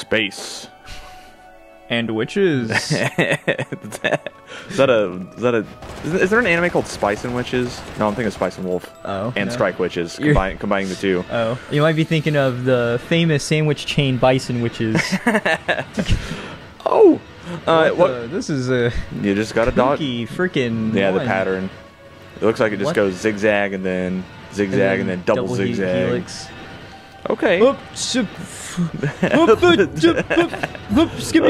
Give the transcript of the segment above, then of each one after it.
Space. And witches. Is there an anime called Spice and Witches? No, I'm thinking of Spice and Wolf. Oh. And no. Strike Witches, combining the two. Oh. You might be thinking of the famous sandwich chain Bison Witches. Oh! This is a... You just got a dot. Freaking Yeah, one. the pattern. It looks like it just goes zigzag and then zigzag and then double zigzag. Helix. Okay. Whoop, skippity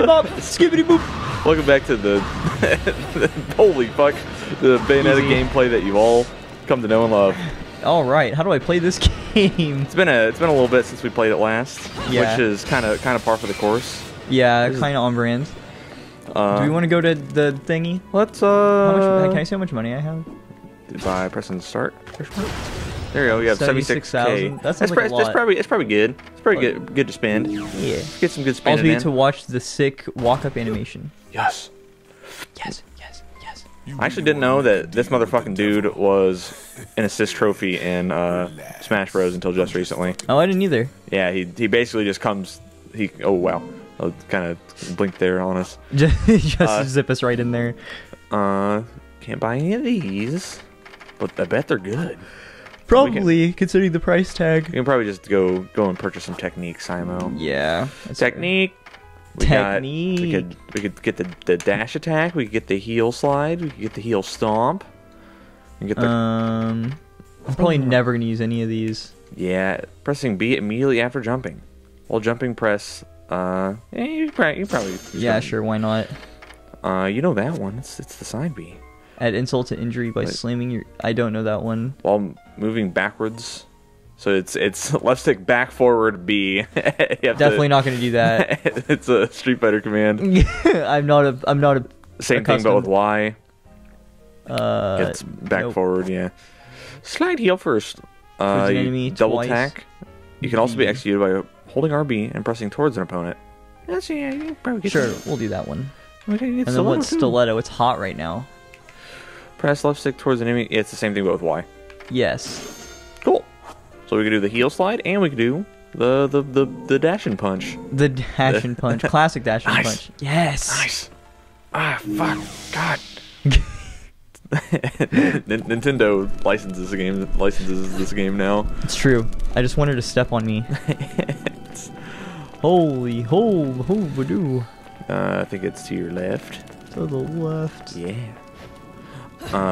bop, skippity boop. Welcome back to the holy fuck, the Bayonetta Easy. gameplay that you've all come to know and love. All right, how do I play this game? It's been a little bit since we played it last, Yeah. which is kind of par for the course. Yeah, kind of on brand. Do we want to go to the thingy? Let's How much, can I see how much money I have? by pressing start. There you go. We have 76,000. That sounds like a lot. It's probably good. It's probably good to spend. Yeah. Get some good Also, spending we in. get to watch the sick walk-up animation. Yes. Yes, yes, yes. I actually didn't know that this motherfucking dude was an assist trophy in Smash Bros. Until just recently. Oh, I didn't either. Yeah, he basically just comes. Oh wow, kind of blinked there on us. Just zip us right in there. Can't buy any of these, but I bet they're good. Probably, considering the price tag. You can probably just go and purchase some technique, Simo. Yeah. Technique. We could get the dash attack. We could get the heel slide. We could get the heel stomp. We could get the I'm probably never gonna use any of these. yeah. Pressing B immediately after jumping. While jumping, press. You probably. Yeah, sure. Why not? You know that one. It's the side B. Add insult to injury by slamming your... I don't know that one. While moving backwards. So it's left stick back forward B. Definitely not going to do that. It's a Street Fighter command. I'm not a Same thing but with Y. Uh, It's back forward, yeah. Slide heel first. an enemy You double twice. attack. You can also be executed by holding RB and pressing towards an opponent. That's, yeah, you probably get Sure, we'll do that one. Okay, And then what's stiletto? It's hot right now. Press left stick towards an enemy. It's the same thing but with Y. Yes. Cool. So we can do the heel slide and we can do the dash and punch. The dash and punch. Classic dash and Nice. punch. Yes. Nice. Ah, fuck. God. Nintendo licenses this game now. It's true. I just wanted to step on me. Holy badoo. I think it's to your left. To the left. Yeah.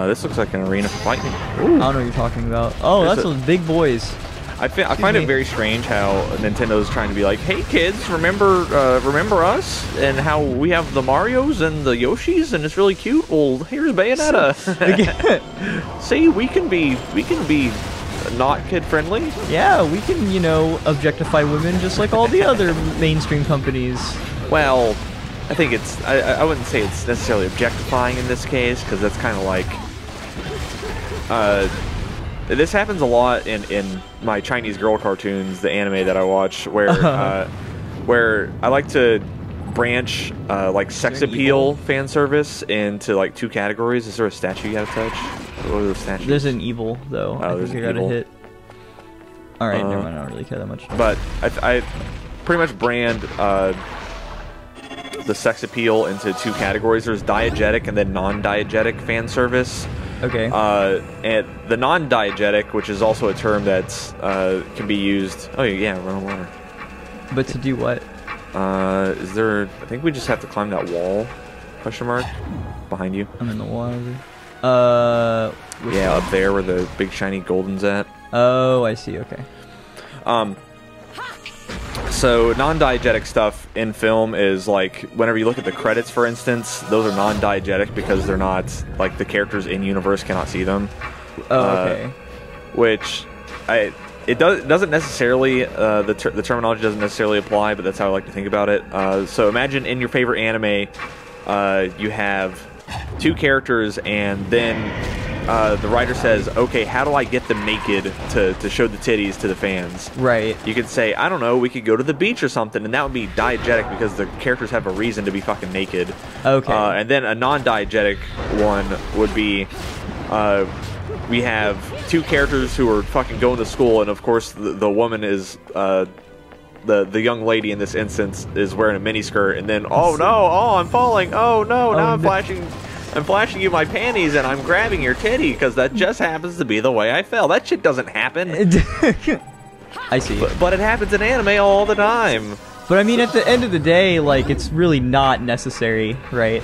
This looks like an arena for fighting. I don't know what you're talking about. Oh, There's that's those big boys. I find it very strange how Nintendo's trying to be like, hey kids, remember us and how we have the Marios and the Yoshis and it's really cute. Well, here's Bayonetta. See, we can be not kid friendly. Yeah, we can, objectify women just like all the other mainstream companies. Well, I think it's I wouldn't say it's necessarily objectifying in this case because that's kind of like this happens a lot in my Chinese girl cartoons, the anime that I watch, where where I like to branch like sex appeal fan service into like two categories. Is there a statue you gotta touch? What are those statues? There's an evil though. Oh, I there's think an you gotta evil. hit. All right, never mind. I don't really care that much. But I pretty much brand the sex appeal into two categories. There's diegetic and then non-diegetic fan service. Okay. And the non-diegetic, which is also a term that's can be used. Oh yeah, run on water. But to do what? Is there? I think we just have to climb that wall. Question mark. Behind you. I'm in the water. Which Yeah, one? up there where the big shiny golden's at. Oh, I see. Okay. So non-diegetic stuff in film is like whenever you look at the credits, for instance, those are non-diegetic because they're not like the characters in universe cannot see them. Oh, okay. Which it doesn't necessarily the terminology doesn't necessarily apply, but that's how I like to think about it. So imagine in your favorite anime, you have two characters, and then the writer says, okay, how do I get them naked to show the titties to the fans? Right. You could say, I don't know, we could go to the beach or something, and that would be diegetic because the characters have a reason to be fucking naked. Okay. And then a non-diegetic one would be, we have two characters who are fucking going to school, and of course the woman is the young lady in this instance is wearing a mini skirt, and then oh no, oh I'm falling, oh no, now I'm flashing you my panties, and I'm grabbing your titty because that just happens to be the way I fell. That shit doesn't happen. I see. But it happens in anime all the time. But I mean, at the end of the day, like, it's really not necessary, right?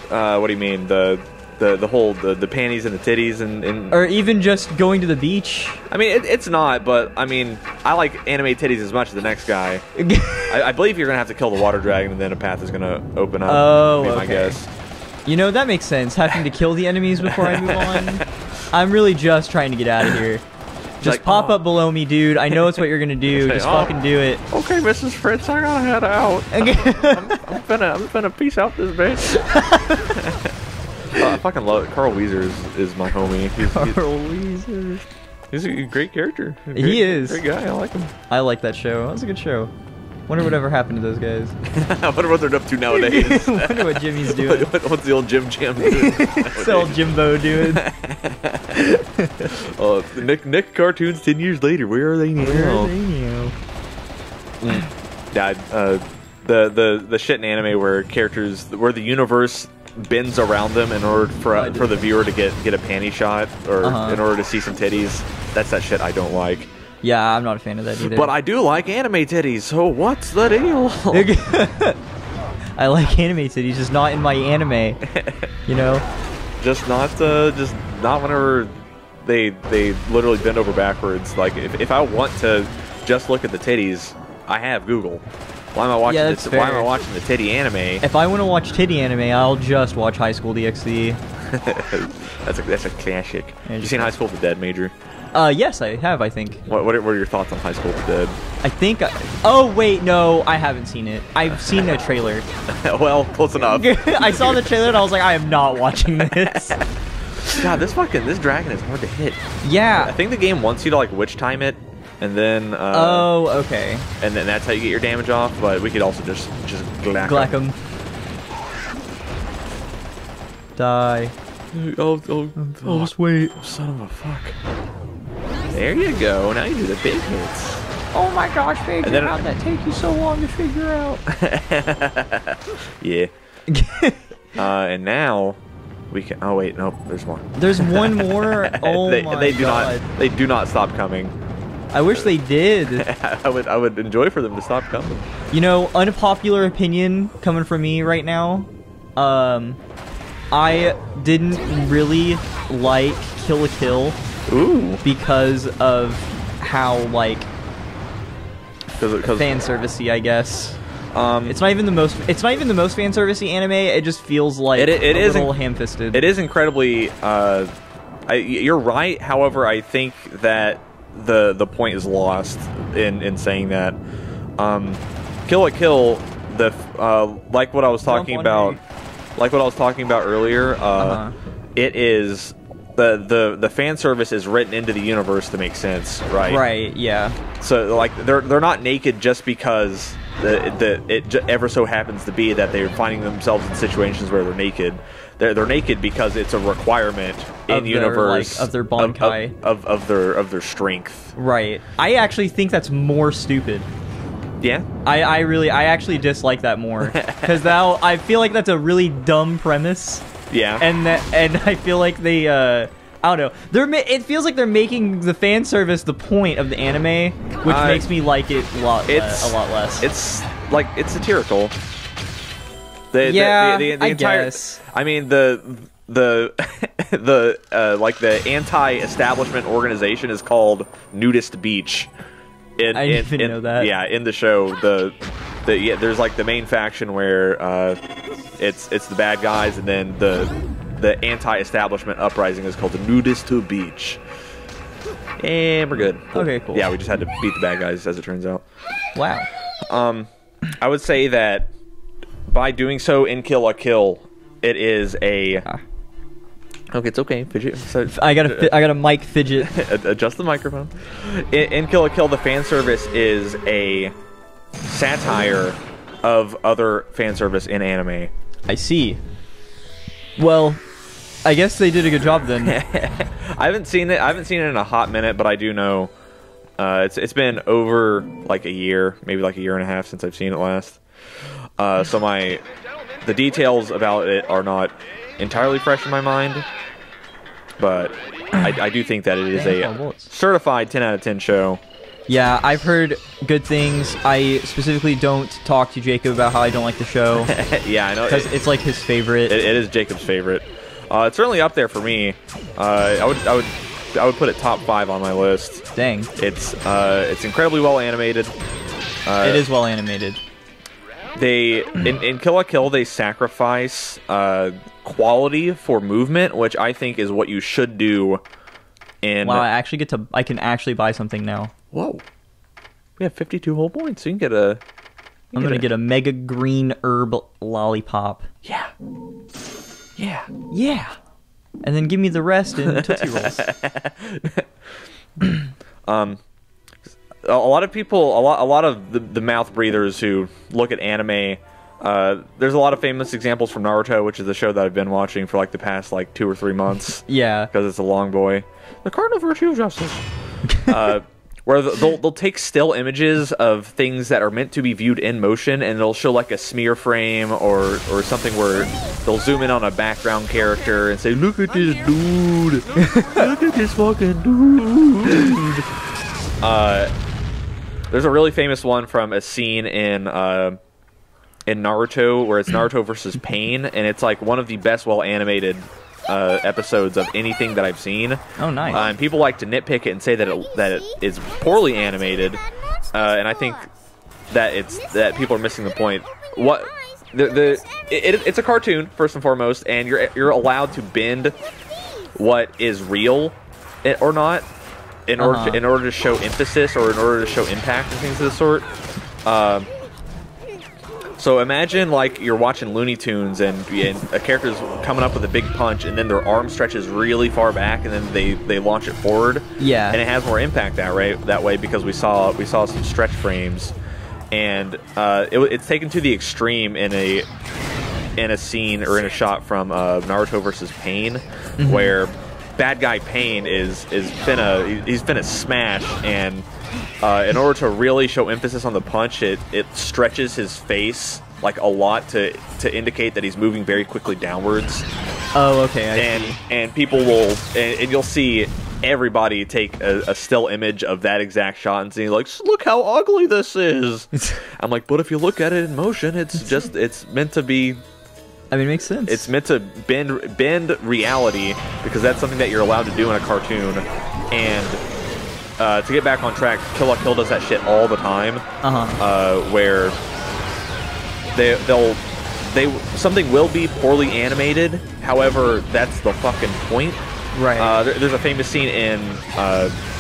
What do you mean? The whole the panties and the titties and or even just going to the beach. I mean, it's not, but I mean, I like anime titties as much as the next guy. I believe you're gonna have to kill the water dragon, and then a path is gonna open up. Oh, would be okay. my guess. You know, that makes sense. Having to kill the enemies before I move on. I'm really just trying to get out of here. Just like, pop up below me, dude. I know it's what you're gonna do. Say, just fucking do it. Okay, Mrs. Fritz, I gotta head out. I'm finna peace out this bitch. I fucking love it. Carl Weezer is my homie. Carl Weezer. He's a great character. He is. Great guy. I like him. I like that show. That was a good show. Wonder whatever happened to those guys. I wonder what they're up to nowadays. Wonder what Jimmy's doing. What's the old Jim doing? What's the old Jimbo doing? Nick cartoons 10 years later. Where are they now? Where are they now? Yeah, the shit in anime where where the universe bends around them in order for the viewer to get a panty shot or in order to see some titties. That's that shit I don't like. Yeah, I'm not a fan of that either. But I do like anime titties, so what's the deal? I like anime titties, just not in my anime. You know? Just not whenever they literally bend over backwards. Like if I want to just look at the titties, I have Google. Why am I watching why am I watching the titty anime? If I want to watch titty anime, I'll just watch High School DxD. that's a classic. You seen High School of the Dead, Major? Yes, I have, I think. What are your thoughts on High School of the Dead? I think... oh, wait, no, I haven't seen it. I've seen a trailer. Well, close enough. I saw the trailer and I was like, I am not watching this. God, this dragon is hard to hit. Yeah. I think the game wants you to, like, witch time it, and then... oh, okay. And then that's how you get your damage off, but we could also just glack him. Die. Oh, just wait. Son of a fuck. There you go. Now you do the big hits. Oh my gosh, baby. How'd that take you so long to figure out? Yeah. And now we can... Oh, wait. Nope. There's one. There's one more? Oh, my God. They do not stop coming. I wish they did. I would enjoy for them to stop coming. You know, unpopular opinion coming from me right now. I didn't really like Kill la Kill. Ooh. Because of how, like, fan servicey, I guess. It's not even the most fan servicey anime. It just feels like a little ham-fisted. It is incredibly. You're right. However, I think that the point is lost in saying that. Kill la Kill, like what I was talking about. Like what I was talking about earlier, it is the fan service is written into the universe to make sense, right? Right. Yeah. So like they're not naked just because it ever so happens to be that they're finding themselves in situations where they're naked. They're naked because it's a requirement in universe of their bankai of their strength. Right. I actually think that's more stupid. Yeah, I actually dislike that more because now I feel like that's a really dumb premise. Yeah, and I feel like they I don't know. It feels like they're making the fan service the point of the anime, which makes me like it a lot less. It's like it's satirical. The entire, guess. I mean the like the anti-establishment organization is called Nudist Beach. I didn't even know that. Yeah, in the show, there's like the main faction where it's the bad guys, and then the anti-establishment uprising is called the Nudist Beach. And we're good. Cool. Okay, cool. Yeah, we just had to beat the bad guys, as it turns out. Wow. I would say that by doing so in Kill la Kill, it is a... Okay, it's okay. Fidget. So, I got a mic fidget. Adjust the microphone. In Kill la Kill, the fan service is a satire of other fan service in anime. I see. Well, I guess they did a good job then. I haven't seen it in a hot minute, but I do know It's been over like a year, maybe like a year and a half since I've seen it last. So the details about it are not entirely fresh in my mind, but I do think that it is a certified 10 out of 10 show. Yeah, I've heard good things. I specifically don't talk to Jacob about how I don't like the show. Yeah, I know. Because it's like his favorite. It is Jacob's favorite. It's certainly up there for me. I would put it top 5 on my list. Dang. It's incredibly well animated. It is well animated. They in Kill la Kill they sacrifice quality for movement, which I think is what you should do. Wow, I can actually buy something now. Whoa, we have 52 whole points. So you can get a. I'm gonna get a mega green herb lollipop. Yeah. Yeah. Yeah. And then give me the rest in Tootsie Rolls. A lot of people, a lot of the mouth breathers who look at anime, there's a lot of famous examples from Naruto, which is a show that I've been watching for like the past like 2 or 3 months. Yeah. Because it's a long boy. The cardinal virtue of justice. Where they'll take still images of things that are meant to be viewed in motion, and they'll show like a smear frame or something where they'll zoom in on a background character and say, "Look at this dude! Look at this fucking dude!" There's a really famous one from a scene in Naruto where it's Naruto versus Pain, and it's like one of the best well animated episodes of anything that I've seen. Oh, nice. And people like to nitpick it and say that it is poorly animated, and I think that people are missing the point. What it's a cartoon first and foremost, and you're allowed to bend what is real or not in order to show emphasis or in order to show impact and things of the sort. So imagine like you're watching Looney Tunes and a character's coming up with a big punch, and then their arm stretches really far back, and then they launch it forward. Yeah. And it has more impact that way because we saw some stretch frames, and it's taken to the extreme in a scene or in a shot from Naruto versus Pain, where bad guy Pain he's finna smash, and in order to really show emphasis on the punch, it stretches his face like a lot to indicate that he's moving very quickly downwards. Oh, okay. I see. And people will, and you'll see everybody take a still image of that exact shot and see like, look how ugly this is. I'm like, but if you look at it in motion, it's meant to be. I mean, it makes sense. It's meant to bend reality, because that's something that you're allowed to do in a cartoon. And to get back on track, Kill la Kill does that shit all the time. Where something will be poorly animated. However, that's the fucking point. Right. There's a famous scene in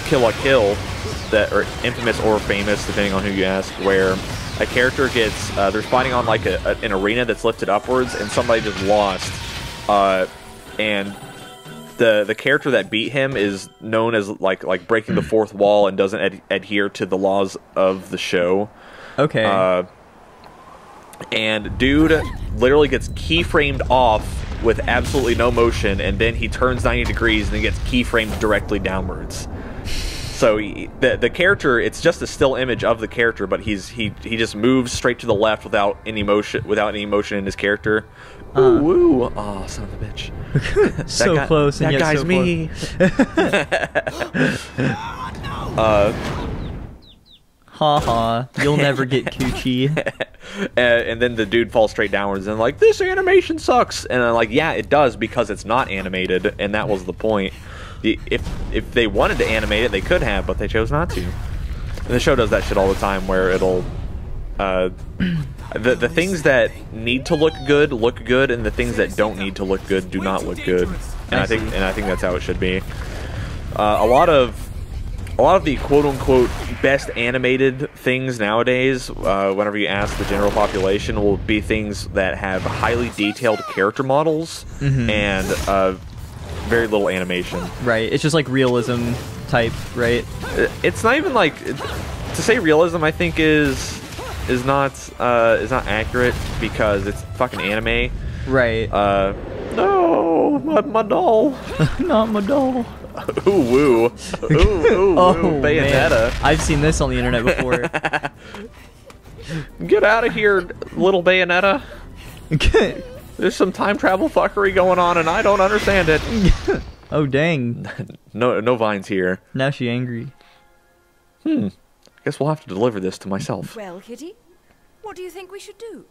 Kill la Kill or infamous or famous, depending on who you ask, where a character gets they're fighting on like an arena that's lifted upwards, and somebody just lost, and the character that beat him is known as like breaking the fourth wall and doesn't adhere to the laws of the show. Okay. And dude literally gets keyframed off with absolutely no motion, and then he turns 90 degrees and then gets keyframed directly downwards. So the character, it's just a still image of the character, but he just moves straight to the left without any motion in his character. Ooh, woo! Oh, son of a bitch! So close, and that yet guy's so me. Haha! You'll never get coochie. And then the dude falls straight downwards and like, this animation sucks. And I'm like, yeah, it does, because it's not animated, and that was the point. If they wanted to animate it, they could have, but they chose not to. And the show does that shit all the time, where it'll the things that need to look good, and the things that don't need to look good do not look good. And I think that's how it should be. A lot of the quote-unquote best animated things nowadays, whenever you ask the general population, will be things that have highly detailed character models and very little animation. Right. It's just like realism type, right? It's not even like, to say realism, I think is not accurate, because it's fucking anime. Right. No, my doll. Not my doll. Ooh, woo. Ooh, Bayonetta. Man. I've seen this on the internet before. Get out of here, little Bayonetta. There's some time travel fuckery going on, and I don't understand it. Oh, dang. No vines here. Now she angry. Guess we'll have to deliver this to myself. Well, Kitty, what do you think we should do?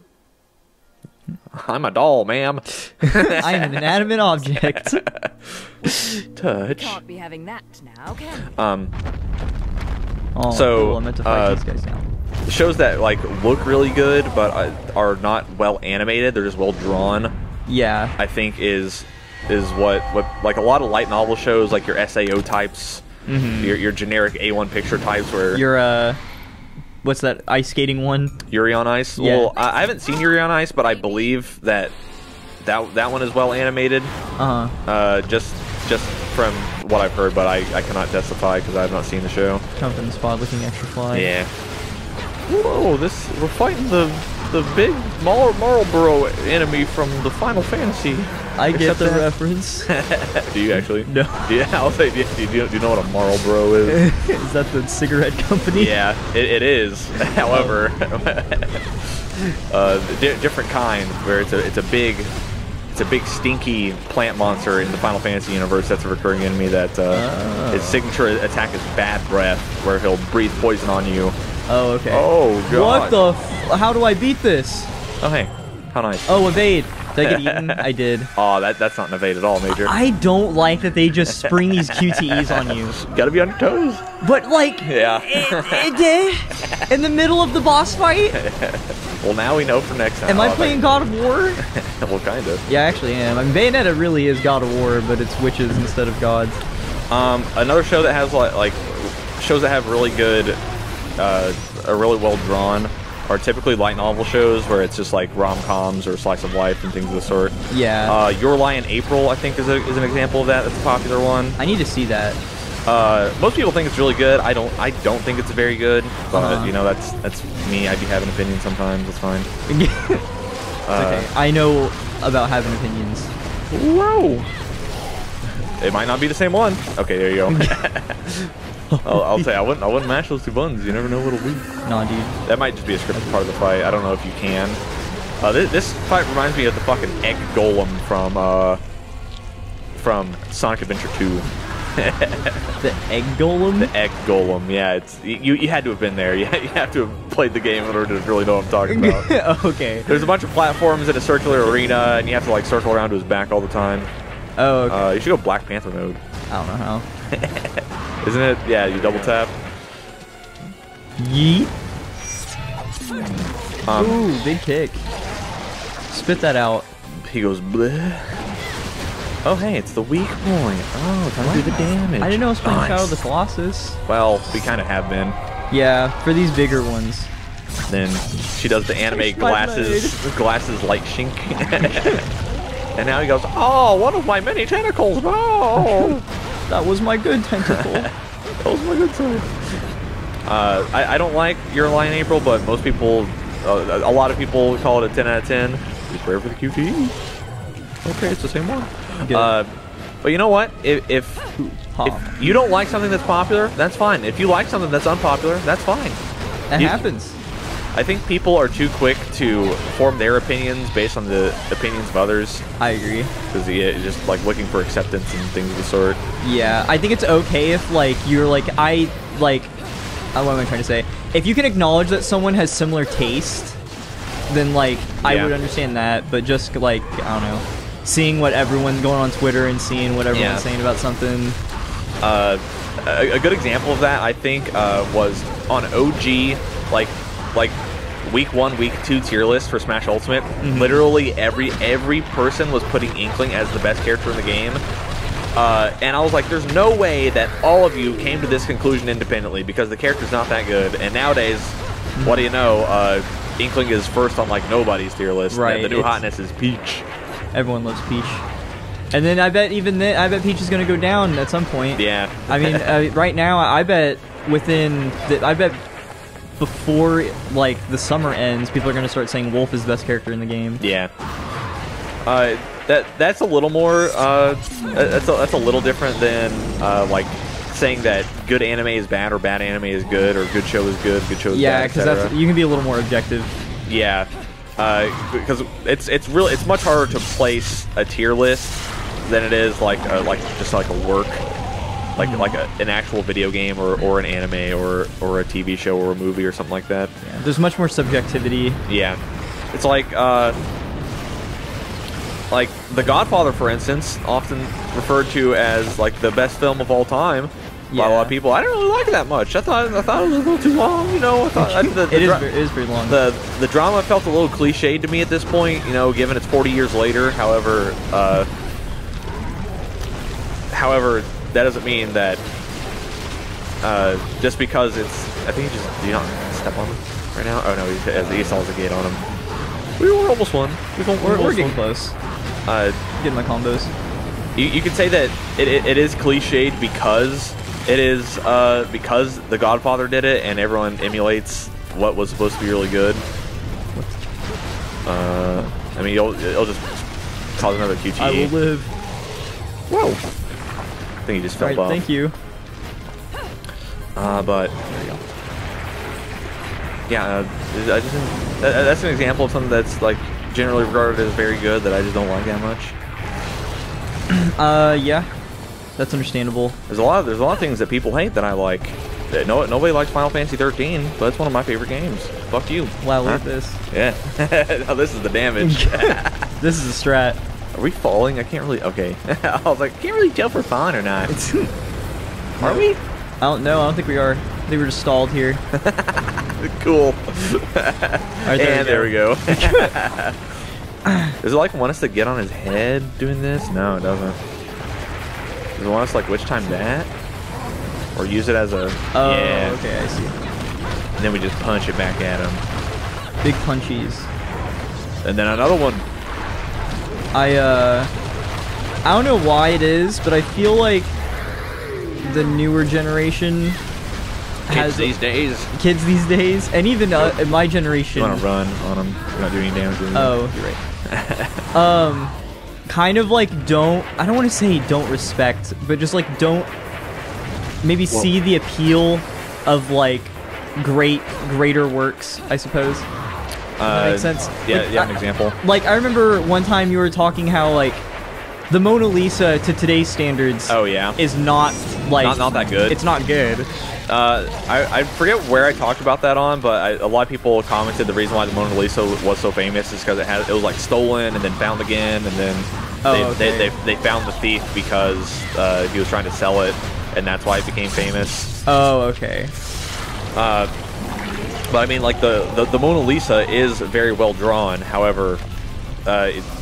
I'm a doll, ma'am. I'm an inanimate object. Touch. Can't be having that now, can we? Oh, So, cool. I meant to fight these guys now. Shows that like look really good, but are not well animated. They're just well drawn. Yeah. I think is what like a lot of light novel shows, like your SAO types, your generic A1 picture types, where Your what's that ice skating one? Yuri on Ice. Yeah. Well, I haven't seen Yuri on Ice, but I believe that one is well animated. Just from what I've heard, but I cannot testify because I have not seen the show. Jump in the spot, looking extra fly. Yeah. Whoa! We're fighting the big Marlboro enemy from the Final Fantasy. I get the reference. Do you actually? No. Yeah, I'll say. Do you know what a Marlboro is? Is that the cigarette company? Yeah, it is. However, different kind. Where it's a big stinky plant monster in the Final Fantasy universe. That's a recurring enemy. That his signature attack is Bad Breath, where he'll breathe poison on you. Oh, okay. Oh god. What the? How do I beat this? Oh hey, how nice. Oh, evade. Did I get eaten? I did. Oh, that's not an evade at all, Major. I don't like that they just spring these QTEs on you. Gotta be on your toes. But like, Yeah. in the middle of the boss fight. Well, now we know for next time. Am I playing God of War? Well, kind of. Yeah, I actually am. I mean, Bayonetta really is God of War, but it's witches instead of gods. Another show that has like shows that have really good, are really well drawn, are typically light novel shows where it's just like rom-coms or slice of life and things of the sort. Yeah. Your Lie in April, I think, is an example of that. That's a popular one. I need to see that. Most people think it's really good. I don't think it's very good, but you know, that's me. I'd be having opinions sometimes. It's fine. It's okay. I know about having opinions. Whoa! It might not be the same one. Okay, there you go. I'll say I wouldn't mash those two buttons. You never know what it'll be. Nah, dude. That might just be a scripted part of the fight. I don't know if you can. This fight reminds me of the fucking egg golem from Sonic Adventure 2. The egg golem? The egg golem, yeah. It's you had to have been there. You have to have played the game in order to really know what I'm talking about. Okay. There's a bunch of platforms in a circular arena, and you have to like circle around to his back all the time. Oh, okay. You should go Black Panther mode. I don't know how. Isn't it? Yeah, you double tap. Yeet. Ooh, big kick. Spit that out. He goes bleh. Oh, hey, it's the weak point. Oh, time to do the damage. I didn't know it was playing Nice. Shadow of the Colossus. Well, we kind of have been. Yeah, for these bigger ones. Then she does the anime It's my glasses light shink. And now he goes, oh, one of my many tentacles, no! That was my good tentacle. That was my good side. I don't like Your Lie in April, but most people, a lot of people call it a 10 out of 10. Be prepared for the QTE. Okay, it's the same one. But you know what? If you don't like something that's popular, that's fine. If you like something that's unpopular, that's fine. That happens. I think people are too quick to form their opinions based on the opinions of others. I agree. Because just like looking for acceptance and things of the sort. Yeah, I think it's okay if like you're like what am I trying to say? If you can acknowledge that someone has similar taste, then like I would understand that. But just like I don't know, seeing what everyone's going on Twitter and seeing what everyone's saying about something. A good example of that I think was on OG like week 1, week 2 tier list for Smash Ultimate. Literally every person was putting Inkling as the best character in the game. And I was like, there's no way that all of you came to this conclusion independently because the character's not that good. And nowadays, what do you know? Inkling is first on like nobody's tier list. Right. The new hotness is Peach. Everyone loves Peach. And then I bet Peach is going to go down at some point. Yeah. I mean, right now, I bet before like the summer ends, people are going to start saying Wolf is the best character in the game. Yeah. that's a little more that's a little different than like saying that good anime is bad or bad anime is good or good show is good show is bad. Yeah, because that's you can be a little more objective. Yeah, because it's much harder to place a tier list than it is like just like a work, like an actual video game or an anime or a TV show or a movie or something like that. Yeah, there's much more subjectivity. Yeah, it's like The Godfather, for instance, often referred to as like the best film of all time by a lot of people. I didn't really like it that much. I thought it was a little too long. You know, I thought it is very long. The drama felt a little cliched to me at this point. You know, given it's 40 years later. However, that doesn't mean that just because it's. I think he just. Do you not step on him right now? Oh no, he saw the gate on him. We were almost won. We're getting close. Getting my combos. You could say that it is cliched because it is because The Godfather did it and everyone emulates what was supposed to be really good. I mean, it'll just cause another QTE. I will live. Whoa! I think he just fell off. Thank you. But there you go. Yeah, I just think that's an example of something that's like generally regarded as very good that I just don't like that much. Yeah, that's understandable. There's a lot of things that people hate that I like. Nobody likes Final Fantasy 13, but it's one of my favorite games. Fuck you. Wow, look at this. Yeah. Oh, this is the damage. This is the strat. Are we falling? I can't really. Okay. I was like, can't really tell if we're falling or not. Are we? I don't know. I don't think we are. I think we're just stalled here. Cool. Right, there we go. Does it like want us to get on his head doing this? No, it doesn't. Does it want us to like which time that? Or use it as a... Oh, yeah. okay, I see. And then we just punch it back at him. Big punchies. And then another one. I don't know why it is, but I feel like the newer generation Kids these days, and even in my generation. You want to run on them? You're not doing any damage. Oh, you're right. Kind of like I don't want to say don't respect, but just like don't maybe see the appeal of like greater works, I suppose. That makes sense. Yeah, like, yeah, an example. Like I remember one time you were talking how like the Mona Lisa to today's standards. Oh yeah. Is not like not that good. It's not good. I forget where I talked about that on, but a lot of people commented the reason why the Mona Lisa was so famous is because it was like stolen and then found again, and then they found the thief because he was trying to sell it, and that's why it became famous. Oh, okay. But I mean, like the Mona Lisa is very well drawn. However,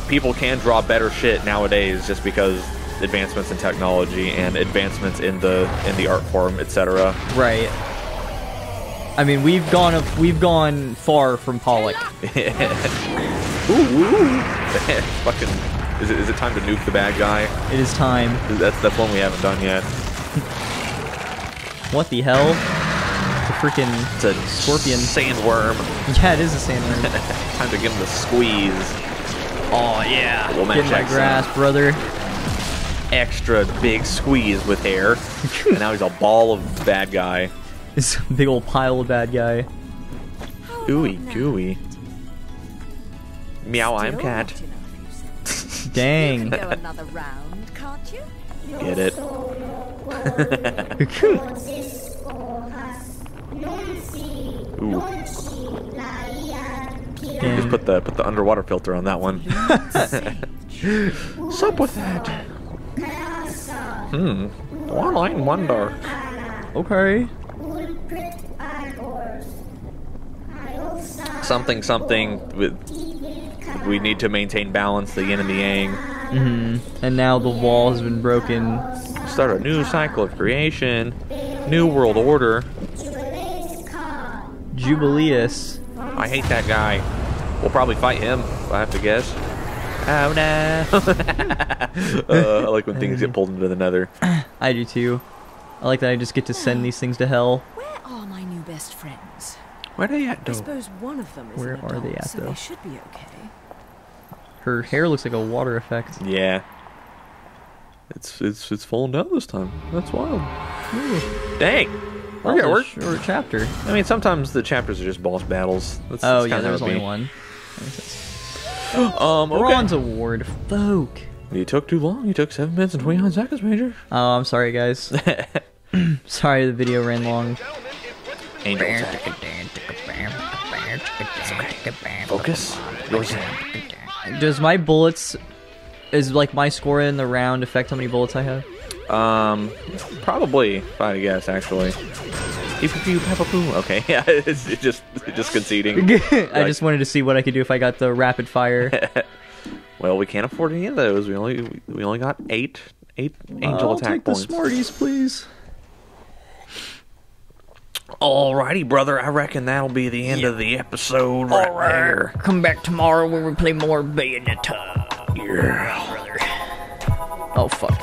people can draw better shit nowadays just because advancements in technology and advancements in the art form, etc. Right. I mean, we've gone far from Pollock. Ooh. Fucking. Is it time to nuke the bad guy? It is time. That's one we haven't done yet. What the hell? It's a scorpion. Sandworm. Yeah, it is a sandworm. Time to give him the squeeze. Oh yeah. Get my grass, brother. Extra big squeeze with hair. And now he's a ball of bad guy. This big old pile of bad guy. Ooey gooey. Meow, I'm cat. Dang. You can go another round, can't you? Get it. Ooh. Just put the underwater filter on that one. What's up with that? One-line wonder. Okay. Something with we need to maintain balance, the yin and the yang. And now the wall has been broken. Start a new cycle of creation. New world order. Jubileus. I hate that guy. We'll probably fight him, if I have to guess. Oh no! I like when things get pulled into the nether. I do too. I like that I just get to send these things to hell. Where are my new best friends? Where are they at, though? I suppose one of them is Where an are they adult, at, so though? they should be okay. Her hair looks like a water effect. Yeah. It's falling down this time. That's wild. Ooh. Dang. That was a short chapter. I mean, sometimes the chapters are just boss battles. That's Oh kinda yeah, how there was it only be. one. Okay. Bronze award, folk. You took too long. You took 7 minutes and 29 seconds, Major. Oh, I'm sorry, guys. Sorry, the video ran long. Angel attack. Focus. Yours. Does my bullets, is like my score in the round affect how many bullets I have? Probably, if I had to guess, actually. Okay, yeah, it's just conceding. I just wanted to see what I could do if I got the rapid fire. Well, we can't afford any of those. We only got eight angel attack points. I'll take the Smarties, please. Alrighty, brother. I reckon that'll be the end of the episode right there. Come back tomorrow when we play more Bayonetta. Yeah. Oh, fuck.